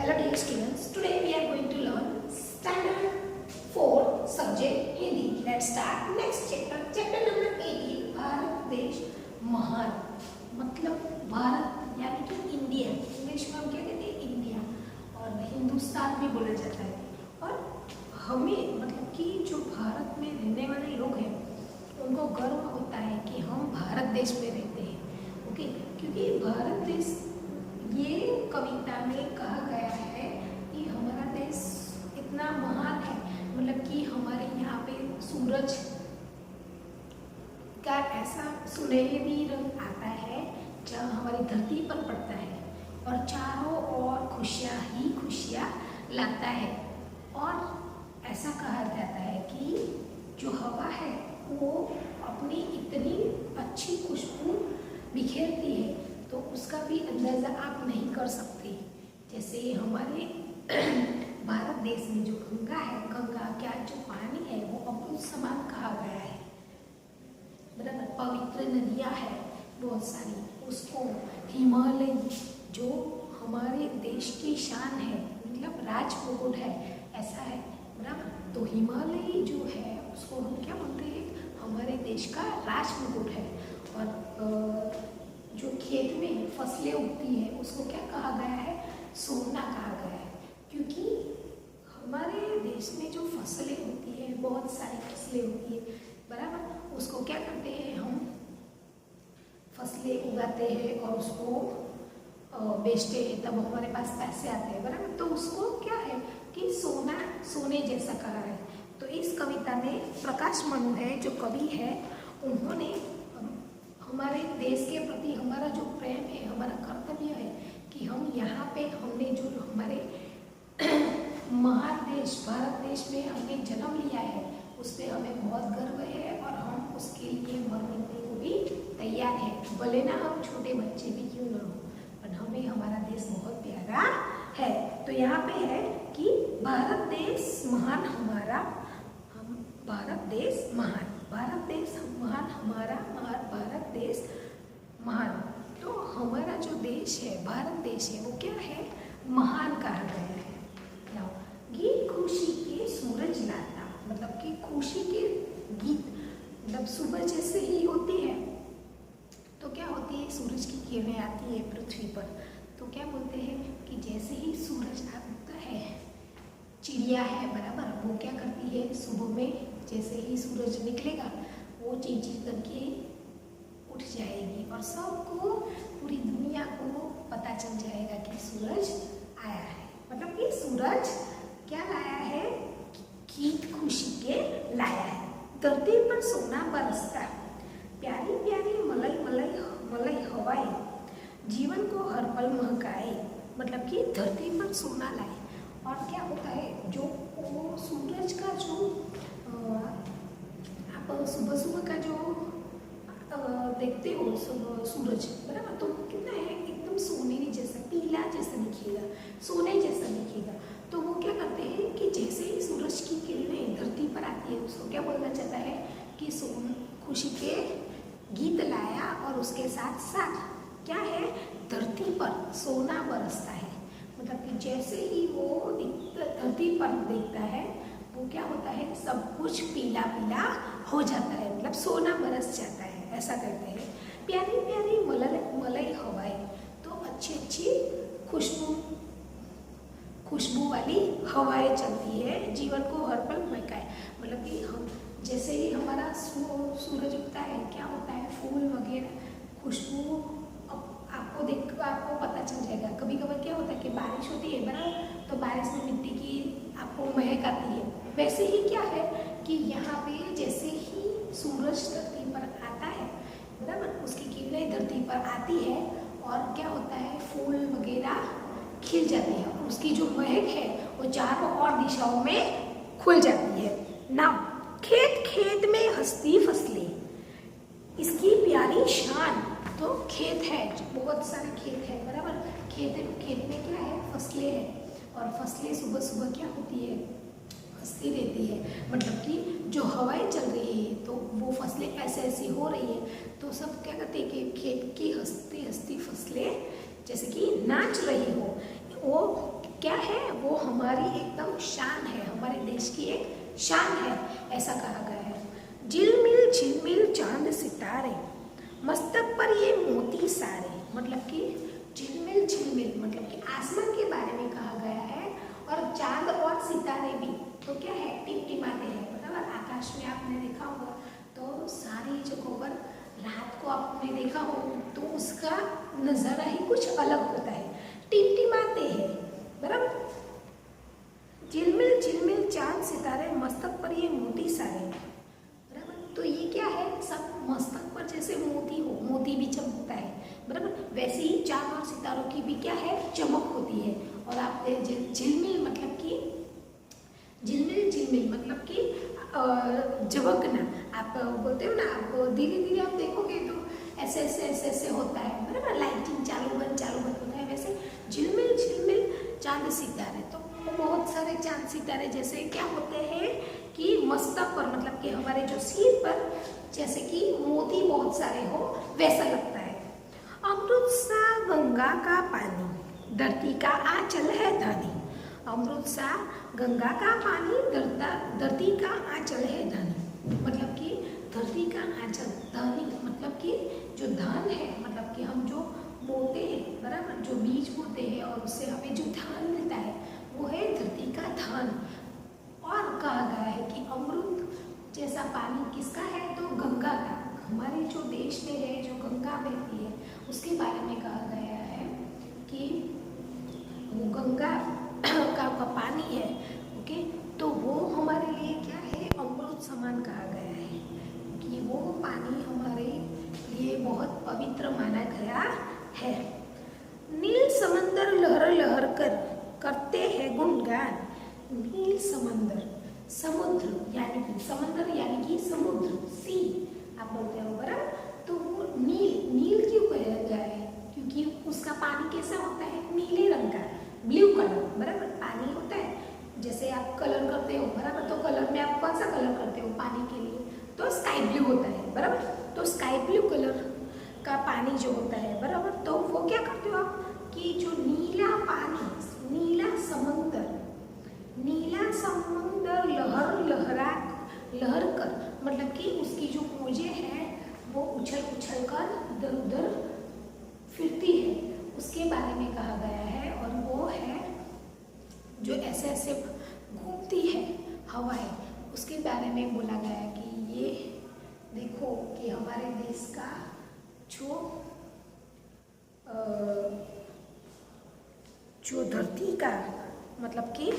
Hello dear students, today we are going to learn standard 4 subject Hindi. Let's start next chapter. Chapter number 18 Bharat देश महान मतलब भारत यानी कि India, English में हम क्या कहते हैं इंडिया और हिंदुस्तान भी बोला जाता है। और हमें मतलब कि जो भारत में रहने वाले लोग हैं उनको गर्व होता है कि हम भारत देश में रहते हैं। ओके, क्योंकि भारत देश ये कविता में कहा गया है कि हमारा देश इतना महान है, मतलब कि हमारे यहाँ पे सूरज का ऐसा सुनहरी रंग आता है जहाँ हमारी धरती पर पड़ता है और चारों ओर खुशियाँ ही खुशियाँ लाता है। और ऐसा कहा जाता है कि जो हवा है वो अपनी इतनी अच्छी खुशबू बिखेरती है तो उसका भी अंदाज़ा आप नहीं कर सकते। जैसे हमारे भारत देश में जो गंगा है, गंगा क्या जो पानी है वो अमृत समान कहा गया है, बराबर। पवित्र नदियाँ है बहुत सारी, उसको हिमालय जो हमारे देश की शान है, मतलब राज मुकुट है, ऐसा है, बराबर। तो हिमालय जो है उसको हम क्या बोलते हैं, हमारे देश का राज मुकुट है। और जो खेत में फसलें उगती हैं उसको क्या कहा गया है, सोना कहा गया है। क्योंकि हमारे देश में जो फसलें होती है, बहुत सारी फसलें होती है, बराबर, उसको क्या करते हैं, हम फसलें उगाते हैं और उसको बेचते हैं, तब हमारे पास पैसे आते हैं, बराबर। तो उसको क्या है कि सोना सोने जैसा कहा है। तो इस कविता में प्रकाश मनु है जो कवि है, उन्होंने हमारे देश के प्रति हमारा जो प्रेम है, हमारा कर्तव्य है कि हम यहाँ पे हमने जो हमारे महान देश भारत देश में हमने जन्म लिया है उस पर हमें बहुत गर्व है और हम उसके लिए मरने को भी तैयार है, भले ना हम छोटे बच्चे भी क्यों न हो, पर हमें हमारा देश बहुत प्यारा है। तो यहाँ पे है कि भारत देश महान हमारा, हम भारत देश महान, भारत देश महान हमारा, भारत देश महान। तो हमारा जो देश है, भारत देश है, वो क्या है, महान कहा गया है। ये खुशी के सूरज लाता, मतलब कि खुशी के गीत, मतलब सुबह जैसे ही होती है तो क्या होती है, सूरज की किरणें आती है पृथ्वी पर, तो क्या बोलते हैं कि जैसे ही सूरज आता है, चिड़िया है, बराबर, वो क्या करती है, सुबह में जैसे ही सूरज निकलेगा वो चींची करके उठ जाएगी और सबको, पूरी दुनिया को पता चल जाएगा कि सूरज आया है। मतलब कि सूरज क्या लाया है, गीत खुशी के लाया है। धरती पर सोना बरसता, प्यारी प्यारी मलई मलई मलई हवाएं जीवन को हर पल महकाए, मतलब कि धरती पर सोना लाए। और क्या होता है, जो वो सूरज का जो आप सुबह सुबह का जो देखते हो सूरज, बराबर, तो कितना है, एकदम सोने जैसा, पीला जैसा दिखेगा, सोने जैसा दिखेगा। तो वो क्या करते हैं कि जैसे ही सूरज की किरणें धरती पर आती है उसको क्या बोलना चाहता है कि खुशी के गीत लाया और उसके साथ साथ क्या है, धरती पर सोना बरसता है। मतलब कि जैसे ही वो धरती पर देखता है वो क्या होता है, सब कुछ पीला पीला हो जाता है, मतलब सोना बरस जाता है, ऐसा करते हैं। प्यारी प्यारी मलई हवाएं, तो अच्छी अच्छी खुशबू वाली हवाएं चलती है, जीवन को हर पल महकाए। मतलब कि हम जैसे ही हमारा सूरज उगता है क्या होता है, फूल वगैरह खुशबू आपको पता चल जाएगा। कभी कभी क्या होता है कि बारिश होती है, बराबर, तो बारिश में मिट्टी की आपको महक आती है। वैसे ही क्या है कि यहाँ पे जैसे ही सूरज धरती पर आता है, बराबर, उसकी किरणें धरती पर आती है और क्या होता है, फूल वगैरह खिल जाते हैं और उसकी जो महक है वो चारों ओर दिशाओं में खुल जाती है। ना खेत खेत में हंसती फसलें, इसकी प्यारी शान। तो खेत है, बहुत सारे खेत है, बराबर, खेत में क्या है, फसलें हैं और फसलें सुबह सुबह क्या होती है, हंसती रहती है। मतलब कि जो हवाएं चल रही है तो वो फसलें ऐसे ऐसी हो रही है, तो सब क्या कहते हैं कि खेत की हंसती हंसती फसलें जैसे कि नाच रही हो, वो क्या है, वो हमारी एकदम शान है, हमारे देश की एक शान है, ऐसा कहा गया है। झिलमिल झिलमिल चांद सितारे, मस्तक पर ये मोती सारे, मतलब कि झिलमिल झिलमिल मतलब कि आसमान के बारे में कहा गया है, और चांद और सितारे भी तो क्या है, टिमटिमाते हैं, बराबर। आकाश में आपने देखा होगा तो सारी जगहों पर रात को आपने देखा हो तो उसका नज़ारा ही कुछ अलग होता है, टिमटिमाते हैं, बराबर। झिलमिल झिलमिल चांद सितारे, मस्तक पर ये मोती सारे, बराबर। तो ये क्या है, सब मस्तक पर जैसे मोती हो, मोती भी चमकता है, बराबर। वैसे ही चांद और सितारों की भी क्या है, चमक होती है। और आप झिलमिल मतलब कि झिलमिल झिलमिल मतलब कि झबकना, आप बोलते हो ना, आप धीरे धीरे आप देखोगे तो ऐसे ऐसे ऐसे ऐसे होता है, बराबर। लाइटिंग चालू बंद होता है, वैसे झिलमिल झिलमिल चांद सितारे, तो बहुत सारे चांद सितारे जैसे क्या होते हैं कि मस्तक पर मतलब कि हमारे जो सिर पर जैसे कि मोती बहुत सारे हो, वैसा लगता है। अमृत सा गंगा का पानी, धरती का आंचल है धनी, अमृत सा गंगा का पानी, धरती का आंचल है धनी, मतलब कि धरती का आंचल, धनी मतलब कि जो धन है, मतलब कि हम जो बोते हैं, बराबर, जो बीज बोते हैं और उससे हमें जो धान मिलता है वो है धरती का धन। और कहा गया है कि अमृत जैसा पानी किसका है, तो गंगा का, हमारे जो देश में है जो गंगा बहती है उसके बारे में कहा गया है कि वो गंगा का पानी है, ओके। तो वो हमारे लिए क्या है, अमृत समान कहा गया है कि वो पानी हमारे लिए बहुत पवित्र माना गया है। नील समंदर लहर लहर कर करते हैं गुणगान, नील समंदर, समुद्र यानी कि समंदर यानी कि समुद्र, सी आप बोलते हो, बराबर। तो वो नील क्यों कहा गया है, क्योंकि उसका पानी कैसा होता है, नीले रंग का, ब्लू कलर, बराबर। पानी होता है जैसे आप कलर करते हो, बराबर, तो कलर में आप कौन सा कलर करते हो पानी के लिए, तो स्काई ब्लू होता है, बराबर। तो स्काई ब्लू कलर का पानी जो होता है, बराबर, तो वो क्या करते हो आप कि जो नीला पानी, नीला समंदर लहर कर, मतलब कि उसकी जो मौजें हैं वो उछल कर इधर उधर फिरती है, उसके बारे में कहा गया है। और वो है जो ऐसे ऐसे घूमती है हवाएं, उसके बारे में बोला गया है कि ये देखो कि हमारे देश का जो धरती का मतलब कि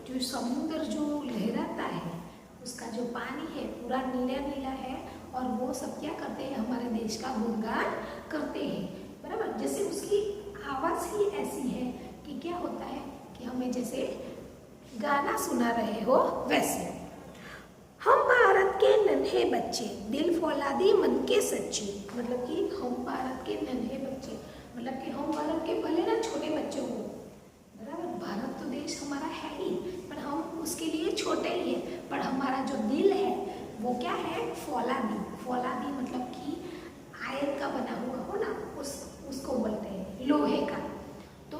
जो समुद्र जो लहराता है उसका जो पानी है पूरा नीला नीला है, और वो सब क्या करते हैं, हमारे देश का गुणगान करते हैं, बराबर। जैसे उसकी आवाज़ ही ऐसी है कि क्या होता है कि हमें जैसे गाना सुना रहे हो वैसे। हम भारत के नन्हे बच्चे, दिल फौलादी मन के सच्चे, मतलब कि हम भारत के नन्हे बच्चे, मतलब कि हम भारत के भले ना छोटे बच्चे हो, बराबर। भारत तो देश हमारा है ही, पर हम उसके लिए छोटे ही है, पर हमारा जो दिल है वो क्या है, फौलादी, फौलादी मतलब कि आयरन का बना हुआ हो ना, उसको बोलते हैं, लोहे का। तो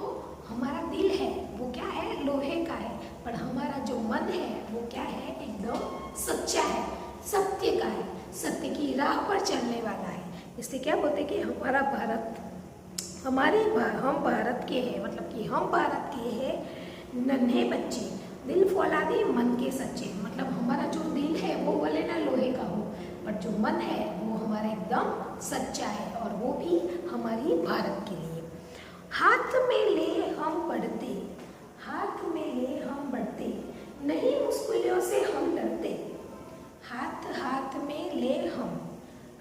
हमारा दिल है वो क्या है, लोहे का है, पर हमारा जो मन है वो क्या है, एकदम सच्चा है, सत्य का है, सत्य की राह पर चलने वाला है। इसलिए क्या बोलते हैं कि हमारा भारत, हम भारत के हैं, मतलब कि हम भारत के हैं नन्हे बच्चे, दिल फौलादी मन के सच्चे, मतलब हमारा जो दिल है वो भले ना लोहे का हो, पर जो मन है वो हमारा एकदम सच्चा है, और वो भी हमारी भारत के लिए। हाथ में ले हम बढ़ते, हाथ में ले हम बढ़ते, नहीं मुश्किलों से हम डरते, हाथ हाथ में ले हम,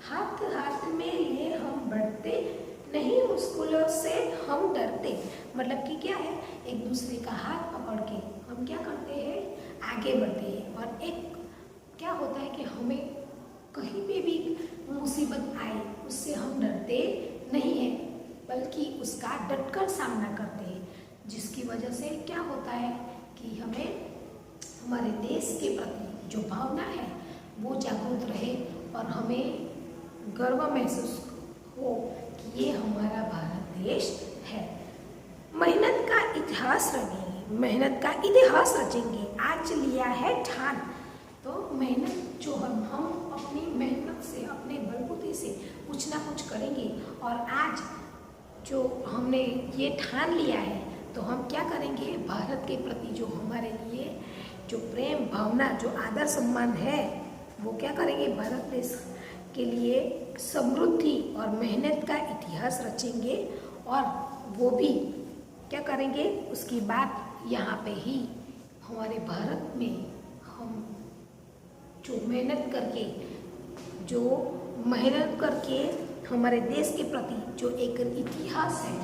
हाथ हाथ में ले हम बढ़ते, नहीं मुश्किलों से हम डरते, मतलब कि क्या है, एक दूसरे का हाथ पकड़ के हम क्या करते हैं, आगे बढ़ते हैं। और एक क्या होता है कि हमें कहीं पे भी मुसीबत आए उससे हम डरते नहीं हैं, बल्कि उसका डटकर सामना करते हैं, जिसकी वजह से क्या होता है कि हमें हमारे देश के प्रति जो भावना है वो जागरूक रहे, और हमें गर्व महसूस हो कि ये हमारा भारत देश है। मेहनत का इतिहास रंगीन, मेहनत का इतिहास रचेंगे, आज लिया है ठान। तो मेहनत जो हम अपनी मेहनत से, अपने बलबूते से कुछ ना कुछ करेंगे। और आज जो हमने ये ठान लिया है तो हम क्या करेंगे, भारत के प्रति जो हमारे लिए जो प्रेम भावना, जो आदर सम्मान है, वो क्या करेंगे, भारत देश के लिए समृद्धि और मेहनत का इतिहास रचेंगे। और वो भी क्या करेंगे, उसकी बात यहाँ पे ही हमारे भारत में हम जो मेहनत करके हमारे देश के प्रति जो एक इतिहास है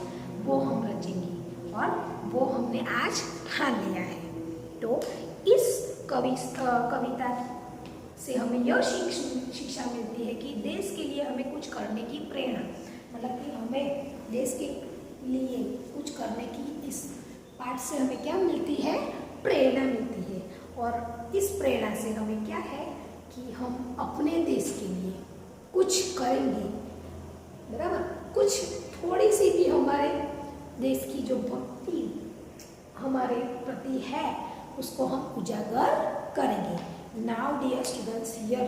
वो हम रचेंगे और वो हमने आज ठान लिया है। तो इस कविता से हमें यह शिक्षा मिलती है कि देश के लिए हमें कुछ करने की प्रेरणा, मतलब कि हमें देश के लिए कुछ करने की इस पाठ से हमें क्या मिलती है, प्रेरणा मिलती है। और इस प्रेरणा से हमें क्या है कि हम अपने देश के लिए कुछ करेंगे, बराबर। कुछ थोड़ी सी भी हमारे देश की जो भक्ति हमारे प्रति है उसको हम उजागर करेंगे। नाउ डियर स्टूडेंट्स, हियर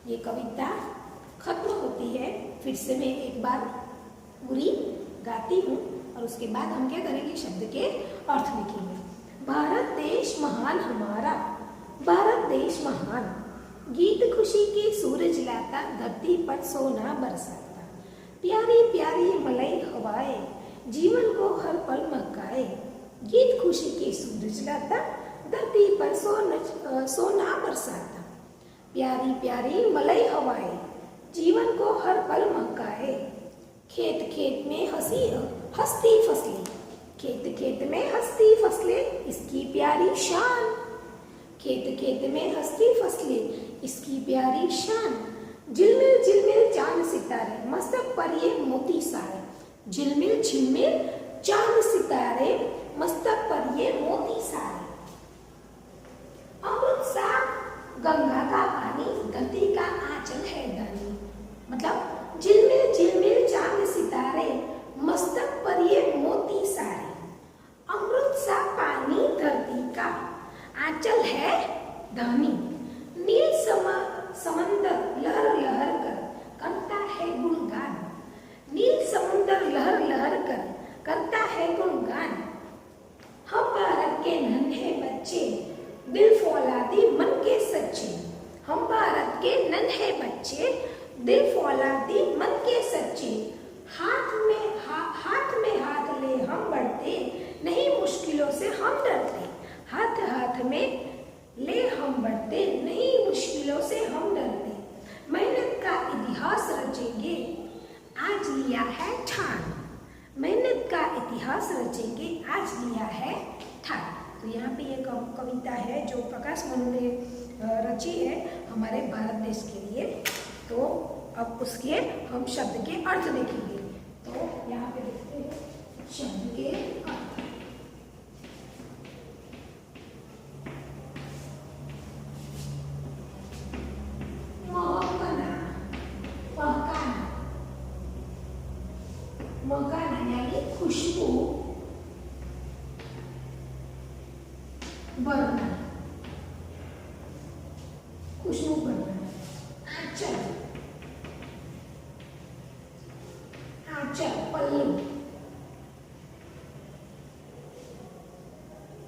ये कविता खत्म होती है। फिर से मैं एक बार पूरी गाती हूँ और उसके बाद हम क्या करेंगे, शब्द के अर्थ लिखेंगे। भारत देश महान हमारा, भारत देश महान, गीत खुशी के सूरज लाता, धरती पर सोना बरसाता, प्यारी प्यारी मलई हवाएं, जीवन को हर पल महकाए, गीत खुशी के सूरज लाता, धरती पर सोना बरसाता, प्यारी प्यारी मलई हवाएं, जीवन को हर पल महकाए, खेत खेत में हंसती फसलें, खेत खेत में हंसती फसलें, इसकी प्यारी शान, खेत खेत में हंसती फसलें, इसकी प्यारी शान, झिलमिल झिलमिल चांद सितारे, मस्तक पर ये मोती सारे, झिलमिल झिलमिल चांद सितारे, मस्तक पर ये मोती सारे, अमृत सा गंगा का पानी, धरती का आंचल है धनी, मतलब झिलमिल झिलमिल चांद सितारे, मस्तक पर ये मोती सारे, अमृत सा पानी धरती का आंचल है धनी, नील समंदर लहर लहर कर करता है गुणगान, नील समुंदर लहर लहर कर करता है गुणगान, हम भारत के नन्हे बच्चे, दिल फौलादी मन के सच्चे, हम भारत के नन्हे बच्चे, दिल फौलादी मन के सच्चे, हाथ में हाथ ले हम बढ़ते, नहीं मुश्किलों से हम डरते, हाथ हाथ में ले हम बढ़ते, नहीं मुश्किलों से हम डरते, मेहनत का इतिहास रचेंगे, आज लिया है ठान, मेहनत का इतिहास रचेंगे, आज लिया है ठान। तो यहाँ पे ये कविता है जो प्रकाश मनु ने रची है हमारे भारत देश के लिए। तो अब उसके हम शब्द के अर्थ देखेंगे। तो यहाँ पे देखते हैं शब्द के अर्थ। महकाना यानी खुशबू बढ़ना, खुशबू बढ़ना, आंचल, आंचल पल्लू,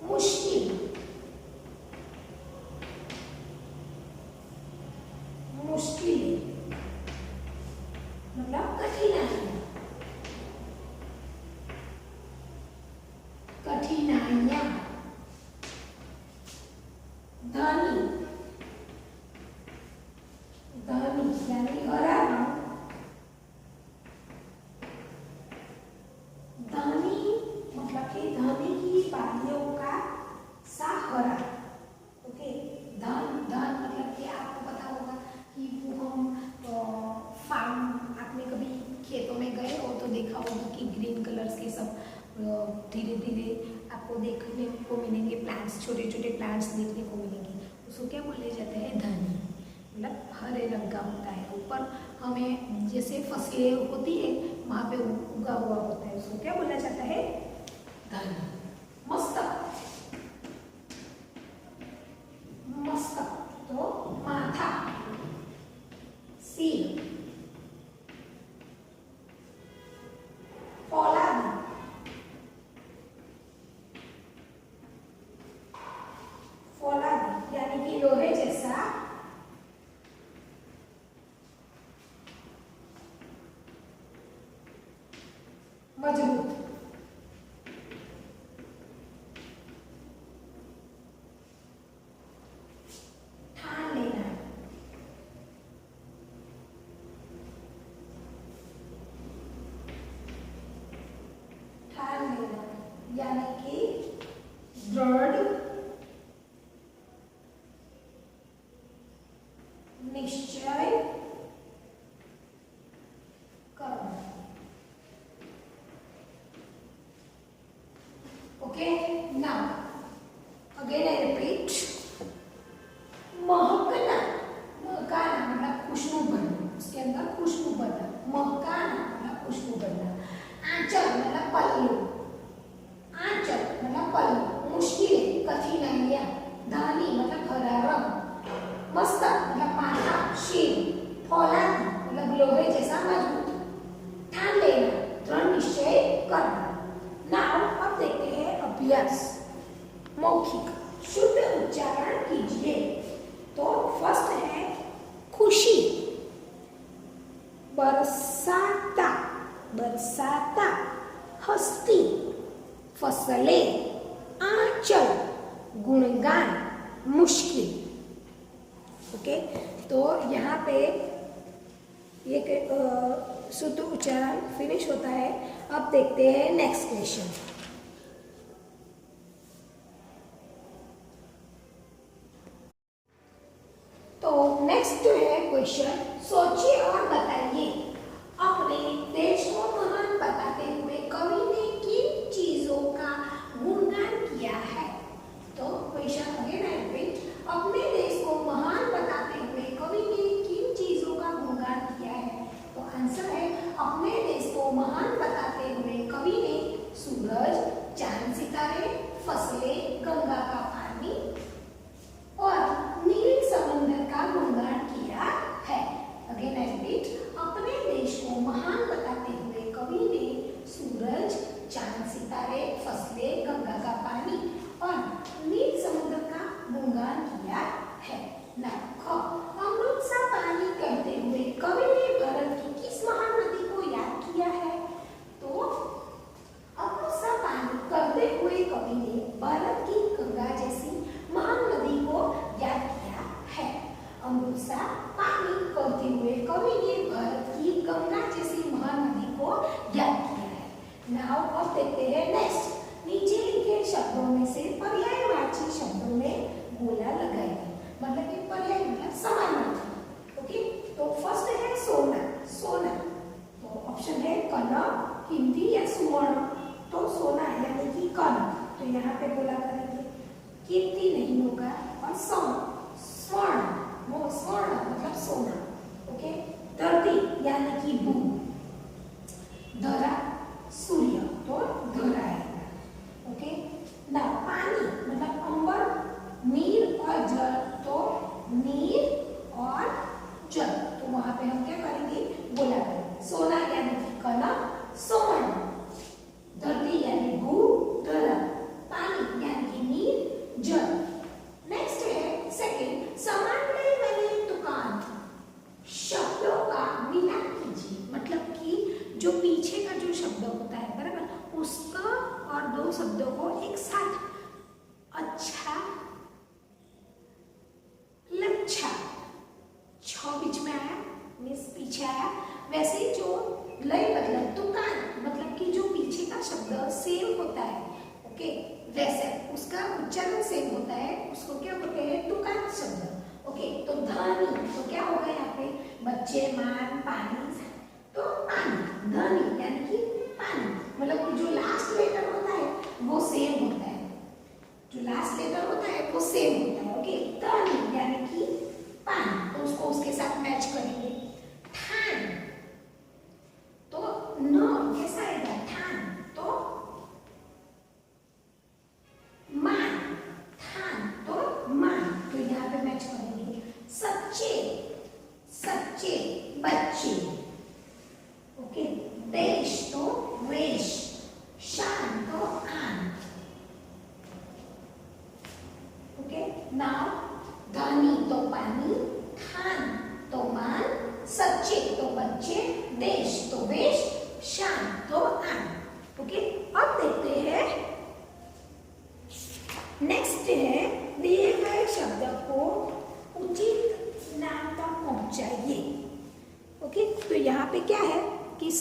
मुश्किल, मुश्किलें मतलब कठिनाई, कठिनाइयाँ, धनी, धनी यानी हरा रंग, धनी मतलब कि धनी की बालियों का सा हरा। ओके, धन धन मतलब कि आपको पता होगा कि वो हम फार्म, आपने कभी खेतों में गए हो तो देखा होगा कि ग्रीन कलर्स के सब धीरे धीरे आपको देखने को मिलेंगे, प्लांट्स, छोटे छोटे प्लांट्स देखने को मिलेंगे। उसको क्या बोले जाते हैं, धनी, मतलब हरे रंग का होता है। ऊपर हमें जैसे फसलें होती है वहाँ पे उगा हुआ होता है, उसको क्या बोला जाता है, धनी। मजबूत, ठान लेना, ठान लेना यानी कि दृढ़, निश्चय करना। Okay, now again I repeat, महकना, महकाना मतलब खुशबू भरना, उसके अंदर खुशबू भरना, महकाना मतलब खुशबू भरना, आंचल मतलब पल्लू, आंचल मतलब पल्लू, मुश्किलें कठिनाइयां, धानी मतलब हरा रंग, मस्तक मतलब माथा शीर, फौलादी मतलब लोहे जैसा मजबूत, ठान लेना दृढ़ निश्चय करना। नाउ अब देखते हैं अभ्यास, मौखिक शुद्ध उच्चारण कीजिए। तो फर्स्ट है खुशी, बरसाता, बरसाता, हस्ती, फसलें, आंचल, गुणगान, मुश्किल। ओके, तो यहाँ पे ये शुद्ध उच्चारण फिनिश होता है। अब देखते हैं नेक्स्ट क्वेश्चन। तो नेक्स्ट जो है क्वेश्चन, सोचिए और बताइए, अपने देश को महान बताते हुए कवि ने किन चीजों का गुणगान किया है। तो क्वेश्चन अगेन आई रिपीट, अपने देश को महान बताते हुए कवि ने किन चीजों का गुणगान किया है। तो आंसर है, अपने देश को महान बताते हुए कवि ने सूरज, चांद सितारे, फसलें, गंगा का पानी और नील समुद्र का गुणगान किया है। अगेन आई रिपीट, अपने देश को महान बताते हुए कवि ने सूरज, चांद सितारे, फसलें, गंगा का पानी और नील समुद्र का गुणगान किया है। अमृत सा पानी कहते हुए कवि ने भारत की किस महान नदी को याद किया है। तो अमृत सा पानी कहते हुए कवि ने भारत की गंगा जैसी महान नदी को याद किया है। अमृत सा पानी कहते हुए कवि ने भारत की गंगा जैसी महान नदी को याद किया है। नाउ अब देखते हैं नेक्स्ट, नीचे लिखे शब्दों में से पर्यायवाची शब्दों में गोला लगाएंगे, मतलब कि पर्याय मतलब समानार्थी। ओके, तो फर्स्ट है सोना, सोना, तो ऑप्शन है कनक, कीमती या सुवर्ण। तो सोना यानी कि कनक, तो यहाँ पे गोला करेंगे, कीमती नहीं होगा, और स्वर्ण, वो स्वर्ण मतलब सोना। ओके, धरती यानी कि भूमि, धरा सूर्य, तो धरा आएगा। ओके, ना पानी मतलब अंबर, नीर और जल, तो नीर और जल, तो वहां पे हम क्या करेंगे, गोला करेंगे। सोना यानी कि कनक, स्वर्ण, धरती यानी भू, धरा, पानी यानी कि नीर, जल। नेक्स्ट है सेकंड, समानलय वाले तुकान शब्दों का मिलान कीजिए, मतलब कि जो पीछे का जो शब्द होता है बराबर, उसका और दो शब्दों को एक साथ, अच्छा, लच्छा, छ बीच में आया, मीन्स पीछे आया, वैसे ही जो लय मतलब तुकान, मतलब कि जो पीछे का शब्द सेम होता है, ओके, वैसे उसका उच्चारण सेम होता है, उसको क्या बोलते हैं, तुकान शब्द। ओके, तो धानी, तो क्या होगा यहाँ पे, बच्चे, मान, पानी, तो पानी, धानी यानी कि पानी, मतलब कि जो लास्ट लेटर होता है वो सेम होता है, जो लास्ट लेटर होता है वो सेम होता है। ओके, धानी यानी कि पानी, तो उसको उसके साथ मैच करेंगे। ठान, तो न कैसा आएगा, ठान, तो मान, ठान, तो मान, तो यहाँ पे मैच करेंगे। सच्चे, सच्चे, बच्चे। ओके, देश तो वेश, शान तो आन। ओके, नाउ धनी तो पानी, ठान तो मान, सच्चे तो बच्चे, देश तो वेश, शान तो आन।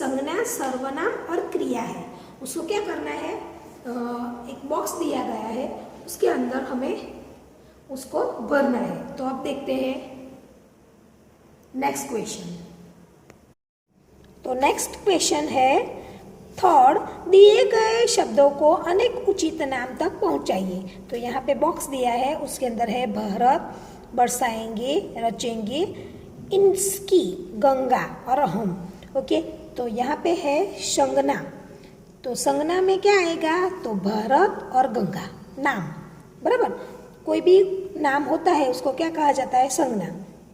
संज्ञा, सर्वनाम और क्रिया है, उसको क्या करना है, एक बॉक्स दिया गया है, उसके अंदर हमें उसको भरना है। तो अब देखते हैं नेक्स्ट क्वेश्चन। तो नेक्स्ट क्वेश्चन है, थर्ड, दिए गए शब्दों को अनेक उचित नाम तक पहुंचाइए। तो यहाँ पे बॉक्स दिया है, उसके अंदर है भारत, बरसाएंगे, रचेंगे, इनकी, गंगा और हम। ओके, तो यहाँ पे है संज्ञा। तो संज्ञा में क्या आएगा, तो भारत और गंगा नाम, बराबर। कोई भी नाम होता है उसको क्या कहा जाता है, संज्ञा।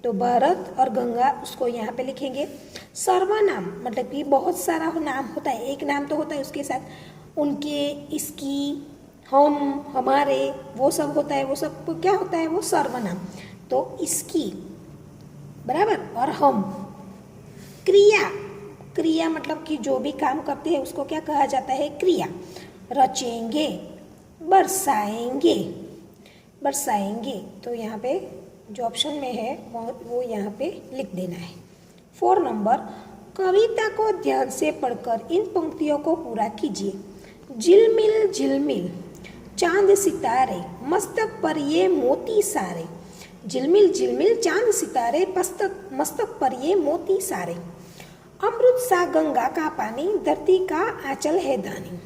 तो भारत और गंगा उसको यहाँ पे लिखेंगे। सर्वनाम मतलब कि बहुत सारा नाम होता है, एक नाम तो होता है, उसके साथ उनके, इसकी, हम, हमारे, वो सब होता है, वो सब क्या होता है, वो सर्वनाम। तो इसकी, बराबर, और हम। क्रिया, क्रिया मतलब कि जो भी काम करते हैं उसको क्या कहा जाता है, क्रिया। रचेंगे, बरसाएंगे, बरसाएंगे, तो यहाँ पे जो ऑप्शन में है वो यहाँ पे लिख देना है। 4 नंबर, कविता को ध्यान से पढ़कर इन पंक्तियों को पूरा कीजिए। झिलमिल झिलमिल चांद सितारे, मस्तक पर ये मोती सारे। झिलमिल झिलमिल चांद सितारे, मस्तक पर ये मोती सारे। अमृत सा गंगा का पानी, धरती का आंचल है दानी।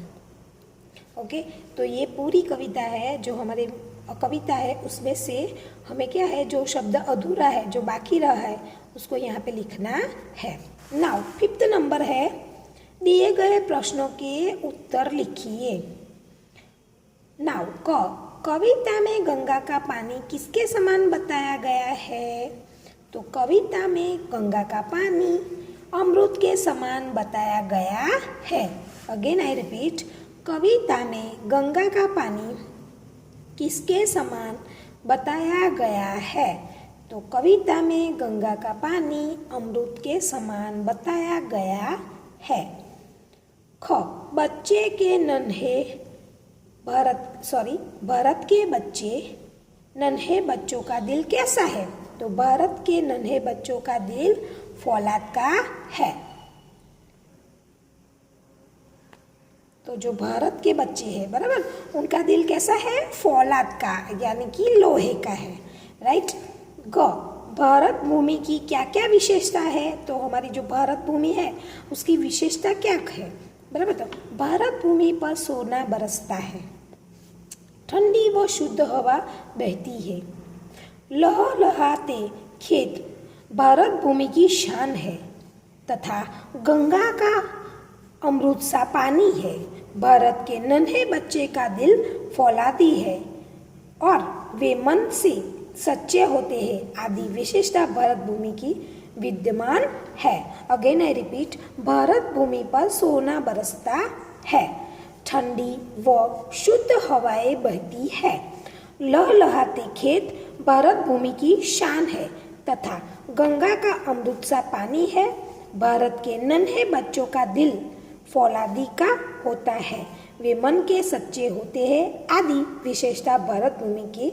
ओके, तो ये पूरी कविता है, जो हमारे कविता है उसमें से हमें क्या है, जो शब्द अधूरा है, जो बाकी रहा है, उसको यहाँ पे लिखना है। नाउ 5th नंबर है, दिए गए प्रश्नों के उत्तर लिखिए। नाउ कविता में गंगा का पानी किसके समान बताया गया है, तो कविता में गंगा का पानी अमृत के समान बताया गया है। अगेन आई रिपीट, कविता में गंगा का पानी किसके समान बताया गया है, तो कविता में गंगा का पानी अमृत के समान बताया गया है। ख, बच्चे के नन्हे भारत के नन्हे बच्चों का दिल कैसा है, तो भारत के नन्हे बच्चों का दिल फौलाद का है। तो जो भारत के बच्चे हैं, बराबर, उनका दिल कैसा है, फौलाद का, यानी कि लोहे का है, राइट। ग, भारत भूमि की क्या क्या विशेषता है, तो हमारी जो भारत भूमि है उसकी विशेषता क्या है, बराबर। तो भारत भूमि पर सोना बरसता है, ठंडी व शुद्ध हवा बहती है, लहलहाते खेत भारत भूमि की शान है, तथा गंगा का अमृत सा पानी है, भारत के नन्हे बच्चे का दिल फौलादी है और वे मन से सच्चे होते हैं, आदि विशेषता भारत भूमि की विद्यमान है। अगेन आई रिपीट, भारत भूमि पर सोना बरसता है, ठंडी व शुद्ध हवाएं बहती है, लहलहाते खेत भारत भूमि की शान है, तथा गंगा का अमृत सा पानी है, भारत के नन्हे बच्चों का दिल फौलादी का होता है, वे मन के सच्चे होते हैं, आदि विशेषता भारत भूमि की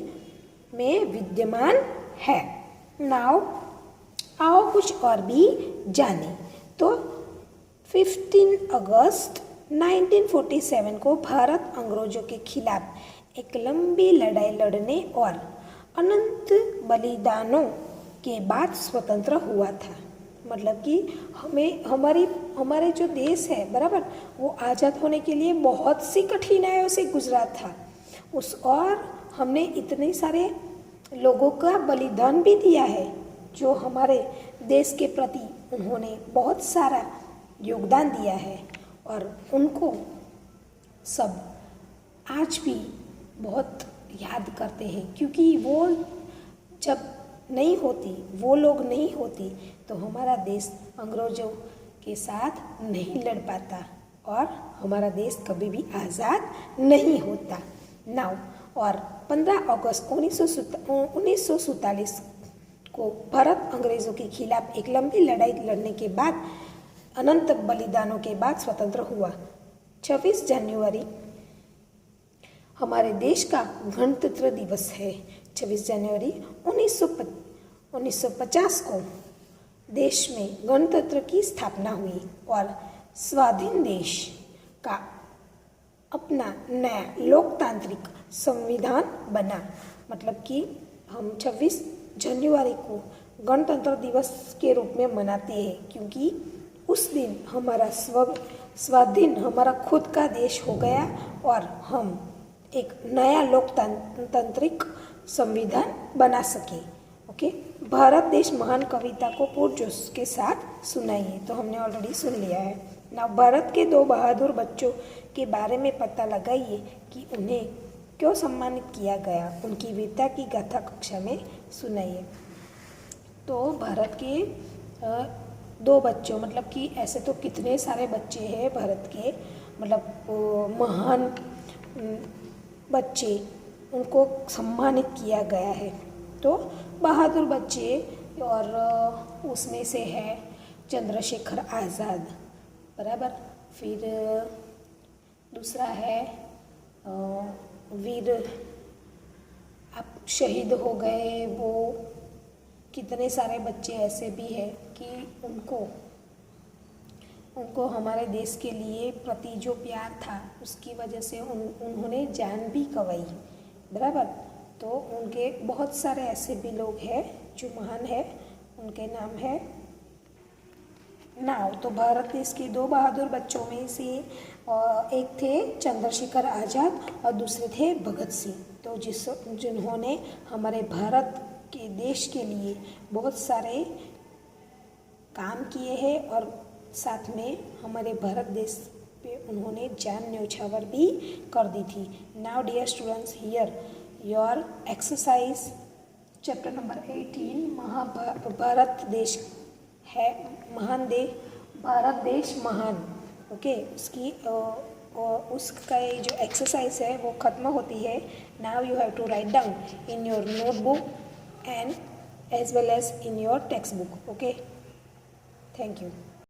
में विद्यमान है। नाउ आओ कुछ और भी जाने। तो 15 अगस्त 1947 को भारत अंग्रेजों के खिलाफ एक लंबी लड़ाई लड़ने और अनंत बलिदानों के बाद स्वतंत्र हुआ था। मतलब कि हमारे जो देश है, बराबर, वो आज़ाद होने के लिए बहुत सी कठिनाइयों से गुजरा था और हमने इतने सारे लोगों का बलिदान भी दिया है, जो हमारे देश के प्रति उन्होंने बहुत सारा योगदान दिया है, और उनको सब आज भी बहुत याद करते हैं, क्योंकि वो जब नहीं होती, वो लोग नहीं होती, तो हमारा देश अंग्रेजों के साथ नहीं लड़ पाता और हमारा देश कभी भी आज़ाद नहीं होता। नाउ और 15 अगस्त 1947 को भारत अंग्रेज़ों के खिलाफ एक लंबी लड़ाई लड़ने के बाद अनंत बलिदानों के बाद स्वतंत्र हुआ। 26 जनवरी हमारे देश का गणतंत्र दिवस है। 26 जनवरी 1950 को देश में गणतंत्र की स्थापना हुई और स्वाधीन देश का अपना नया लोकतांत्रिक संविधान बना। मतलब कि हम 26 जनवरी को गणतंत्र दिवस के रूप में मनाते हैं, क्योंकि उस दिन हमारा स्वाधीन हमारा खुद का देश हो गया और हम एक नया लोकतांत्रिक संविधान बना सके। ओके, भारत देश महान कविता को पुरजोश के साथ सुनाइए। तो हमने ऑलरेडी सुन लिया है ना। भारत के 2 बहादुर बच्चों के बारे में पता लगाइए कि उन्हें क्यों सम्मानित किया गया, उनकी वीरता की गाथा कक्षा में सुनाइए। तो भारत के 2 बच्चों, मतलब कि ऐसे तो कितने सारे बच्चे हैं भारत के, मतलब महान बच्चे, उनको सम्मानित किया गया है। तो बहादुर बच्चे, और उसमें से है चंद्रशेखर आज़ाद, बराबर। फिर दूसरा है वीर आप शहीद हो गए, वो कितने सारे बच्चे ऐसे भी हैं कि उनको हमारे देश के लिए प्रति जो प्यार था उसकी वजह से उन्होंने जान भी गंवाई, बराबर। तो उनके बहुत सारे ऐसे भी लोग हैं जो महान है, उनके नाम है नाव। तो भारत देश के 2 बहादुर बच्चों में से एक थे चंद्रशेखर आज़ाद और दूसरे थे भगत सिंह। तो जिन्होंने हमारे भारत के देश के लिए बहुत सारे काम किए हैं और साथ में हमारे भारत देश पे उन्होंने जान न्यौछावर भी कर दी थी। Now dear students, here your exercise chapter number 18, Bharat देश है महान देश, भारत देश महान। ओके, उसका ये जो एक्सरसाइज है वो ख़त्म होती है। Now you have to write down in your notebook and as well as in your textbook. Okay, thank you.